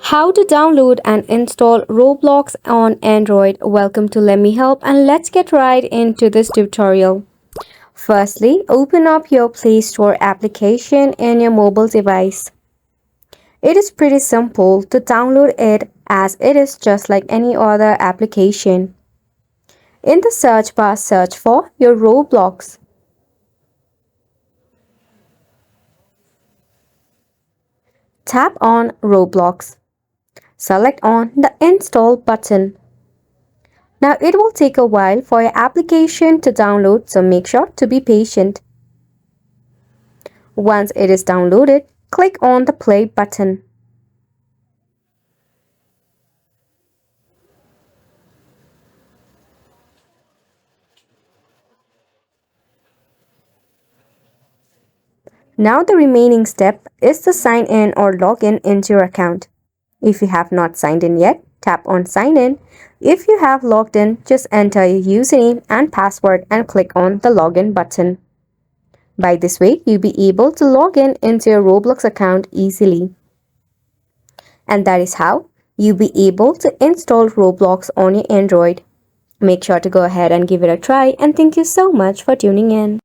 How to download and install Roblox on Android. Welcome to Let Me Help, and let's get right into this tutorial. Firstly, open up your Play Store application in your mobile device. It is pretty simple to download it as it is just like any other application. In the search bar, search for your Roblox. Tap on Roblox. Select on the Install button. Now it will take a while for your application to download, so make sure to be patient. Once it is downloaded, click on the play button. Now the remaining step is to sign in or log in into your account. If you have not signed in yet, tap on sign in. If you have logged in, just enter your username and password and click on the login button. By this way, you'll be able to log in into your Roblox account easily. And that is how you'll be able to install Roblox on your Android. Make sure to go ahead and give it a try, and thank you so much for tuning in.